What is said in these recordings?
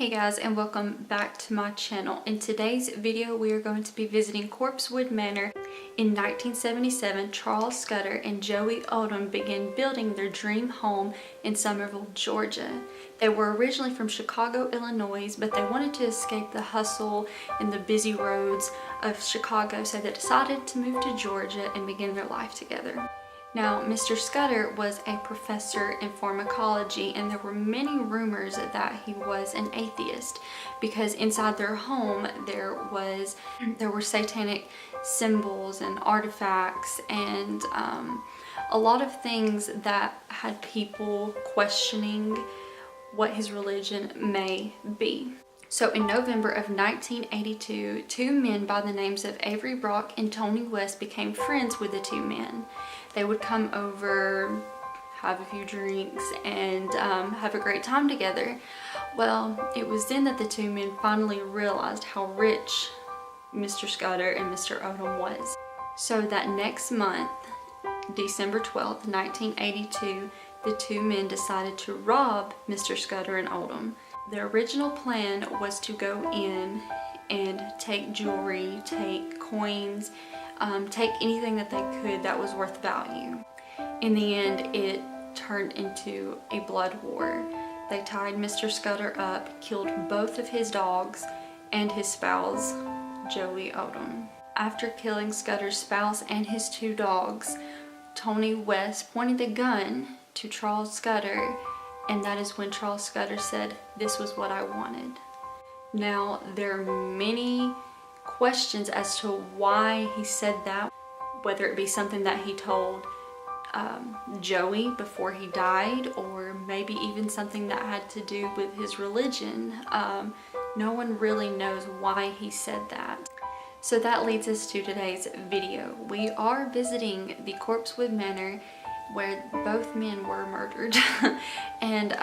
Hey guys, and welcome back to my channel. In today's video we are going to be visiting Corpsewood Manor. In 1977, Charles Scudder and Joey Odom began building their dream home in Summerville, Georgia. They were originally from Chicago, Illinois, but they wanted to escape the hustle and the busy roads of Chicago, so they decided to move to Georgia and begin their life together. Now, Mr. Scudder was a professor in pharmacology, and there were many rumors that he was an atheist because inside their home there were satanic symbols and artifacts and a lot of things that had people questioning what his religion may be. So in November of 1982, two men by the names of Avery Brock and Tony West became friends with the two men. They would come over, have a few drinks, and have a great time together. Well, it was then that the two men finally realized how rich Mr. Scudder and Mr. Odom was. So that next month, December 12th, 1982, the two men decided to rob Mr. Scudder and Odom. Their original plan was to go in and take jewelry, take coins, take anything that they could that was worth value. In the end, it turned into a blood war. They tied Mr. Scudder up, killed both of his dogs and his spouse, Joey Odom. After killing Scudder's spouse and his two dogs, Tony West pointed the gun to Charles Scudder, and that is when Charles Scudder said, "This was what I wanted." Now, there are many questions as to why he said that, whether it be something that he told Joey before he died, or maybe even something that had to do with his religion. No one really knows why he said that. So that leads us to today's video. We are visiting the Corpsewood Manor where both men were murdered. And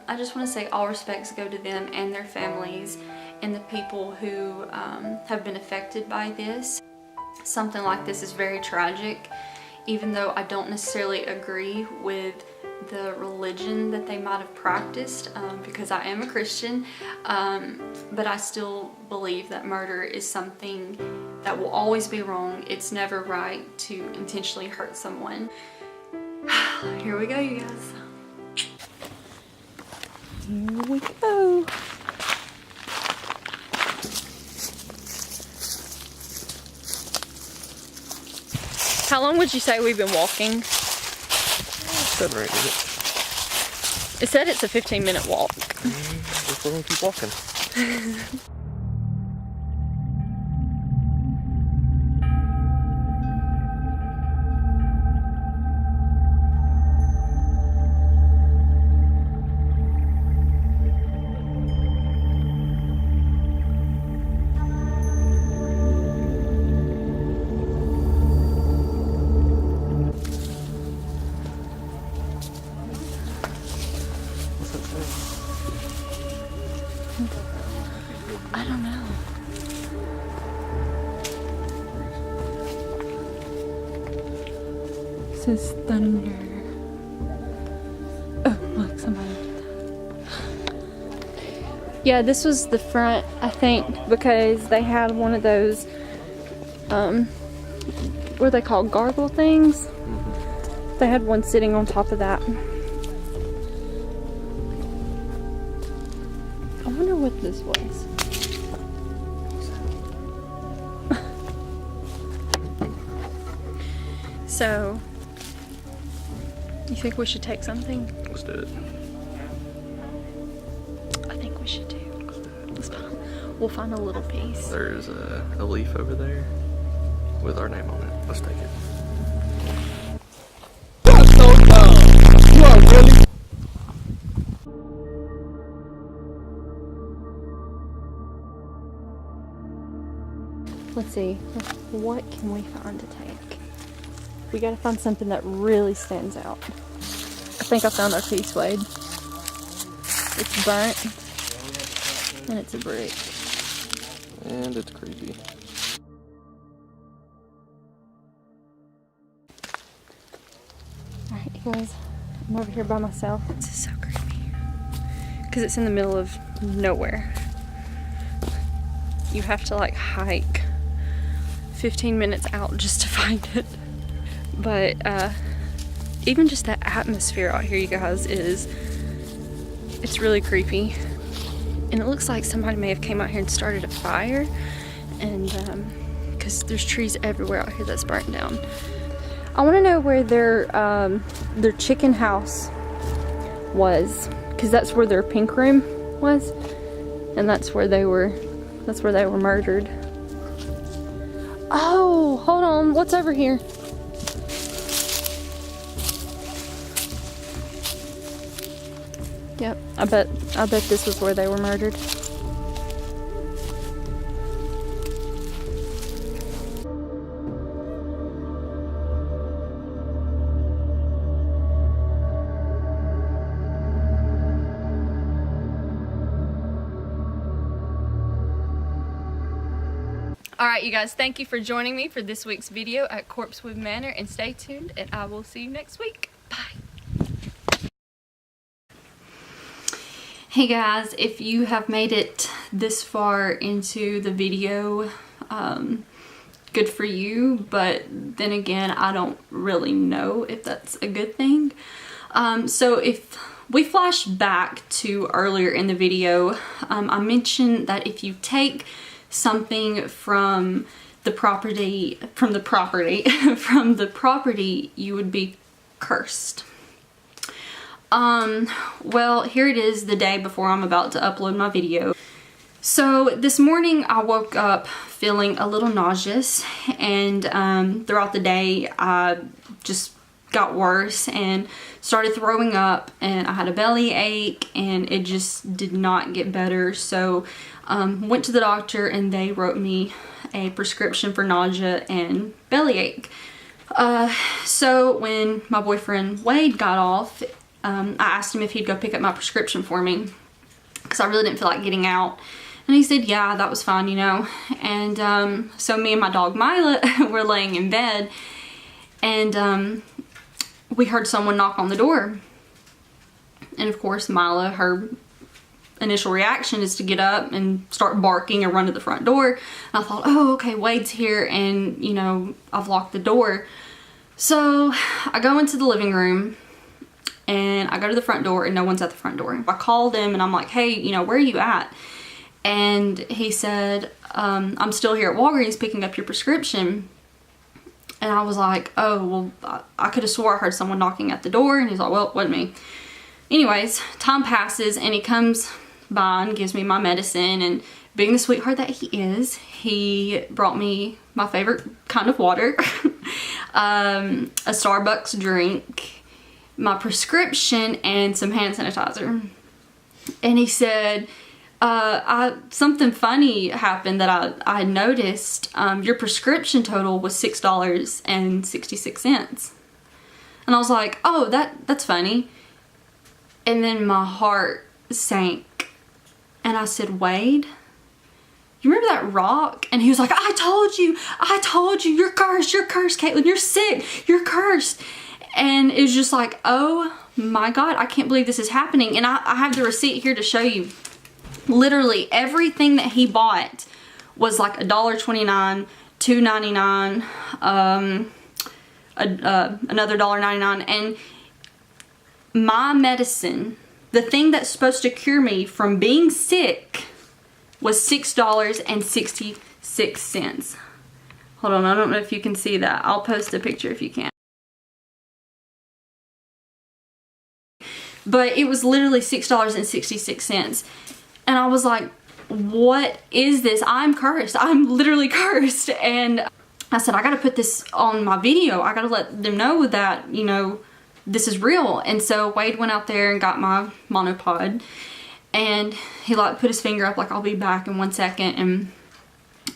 I just want to say all respects go to them and their families and the people who have been affected by this. Something like this is very tragic, even though I don't necessarily agree with the religion that they might have practiced, because I am a Christian, but I still believe that murder is something that will always be wrong. It's never right to intentionally hurt someone. Here we go, you guys. Here we go. How long would you say we've been walking? 7 or 8 minutes. It said it's a 15-minute walk. We're going to keep walking. I don't know. This is thunder. Oh, look, somebody did that. Yeah, this was the front, I think, because they had one of those, what are they called, gargle things? They had one sitting on top of that. I wonder what this was. So, you think we should take something? Let's do it. I think we should too. We'll find a little piece. There's a leaf over there with our name on it. Let's take it. That's so dumb! You are really... Let's see. What can we find to take? We gotta find something that really stands out. I think I found our piece, Wade. It's burnt. And it's a brick. And it's creepy. Alright, you guys. I'm over here by myself. This is so creepy. Because it's in the middle of nowhere. You have to like hike 15 minutes out just to find it. But even just the atmosphere out here, you guys, it's really creepy. And it looks like somebody may have came out here and started a fire, and because there's trees everywhere out here that's burnt down. I want to know where their chicken house was, because that's where their pink room was, and that's where they were murdered. Oh, hold on, what's over here? Yep, I bet this was where they were murdered. Alright, you guys, thank you for joining me for this week's video at Corpsewood Manor, and stay tuned, and I will see you next week. Bye! Hey guys, if you have made it this far into the video, good for you, but then again, I don't really know if that's a good thing. So if we flash back to earlier in the video, I mentioned that if you take something from the property, you would be cursed. Well, here it is the day before I'm about to upload my video. So this morning I woke up feeling a little nauseous, and throughout the day I just got worse and started throwing up, and I had a belly ache, and it just did not get better. So went to the doctor, and they wrote me a prescription for nausea and bellyache. So when my boyfriend Wade got off, I asked him if he'd go pick up my prescription for me, because I really didn't feel like getting out. And he said, yeah, that was fine, you know. And so me and my dog Mila were laying in bed, and we heard someone knock on the door. And of course, Mila, her initial reaction is to get up and start barking and run to the front door. And I thought, oh, okay, Wade's here, and you know, I've locked the door. So I go into the living room, and I go to the front door, and no one's at the front door. I called him, and I'm like, hey, you know, where are you at? And he said, I'm still here at Walgreens picking up your prescription. And I was like, oh, well, I could have swore I heard someone knocking at the door. And he's like, well, it wasn't me. Anyways, time passes, and he comes by and gives me my medicine. And being the sweetheart that he is, he brought me my favorite kind of water, a Starbucks drink, my prescription, and some hand sanitizer. And he said, something funny happened that I had noticed. Your prescription total was $6.66. And I was like, oh, that's funny. And then my heart sank, and I said, Wade, you remember that rock? And he was like, I told you, you're cursed, Katelyn, you're sick, you're cursed. And it was just like, oh my God, I can't believe this is happening. And I have the receipt here to show you. Literally everything that he bought was like $1.29, $2.99, another $1.99. And my medicine, the thing that's supposed to cure me from being sick, was $6.66. Hold on, I don't know if you can see that. I'll post a picture if you can. But it was literally $6.66. And I was like, what is this? I'm cursed. I'm literally cursed. And I said, I gotta put this on my video. I gotta let them know that, you know, this is real. And so Wade went out there and got my monopod, and he like put his finger up like, I'll be back in 1 second. And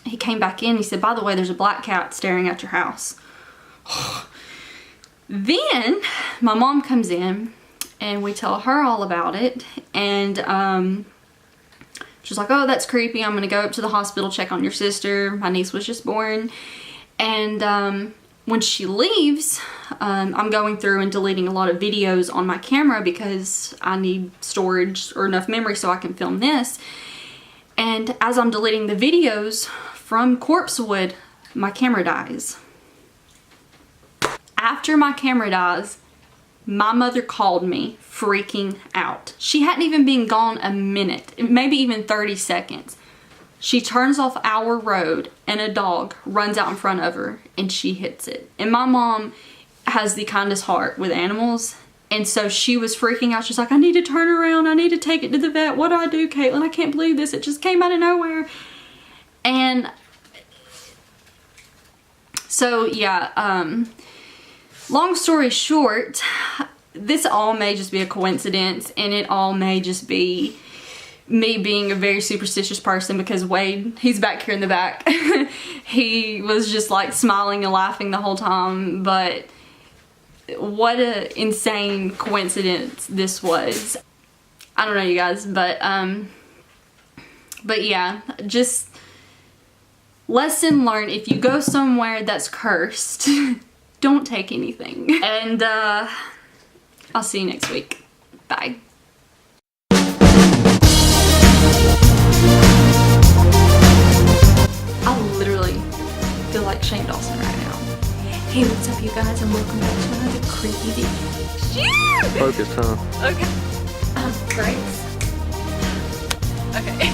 he came back in. He said, by the way, there's a black cat staring at your house. Then my mom comes in, and we tell her all about it. And she's like, oh, that's creepy. I'm gonna go up to the hospital, check on your sister. My niece was just born. And when she leaves, I'm going through and deleting a lot of videos on my camera because I need storage or enough memory so I can film this. And as I'm deleting the videos from Corpsewood, my camera dies. After my camera dies, my mother called me freaking out. She hadn't even been gone a minute, maybe even 30 seconds. She turns off our road and a dog runs out in front of her and she hits it. And my mom has the kindest heart with animals. And so she was freaking out. She's like, I need to turn around. I need to take it to the vet. What do I do, Katelyn? I can't believe this. It just came out of nowhere. And so, yeah, long story short, this all may just be a coincidence, and it all may just be me being a very superstitious person because Wade, he's back here in the back. He was just like smiling and laughing the whole time, but what a insane coincidence this was. I don't know, you guys, but yeah, just lesson learned. If you go somewhere that's cursed, don't take anything. And I'll see you next week. Bye. I literally feel like Shane Dawson right now. Hey, what's up, you guys, and welcome back to another creepy video. Shoot! Focused, huh? Okay. Grace. Okay.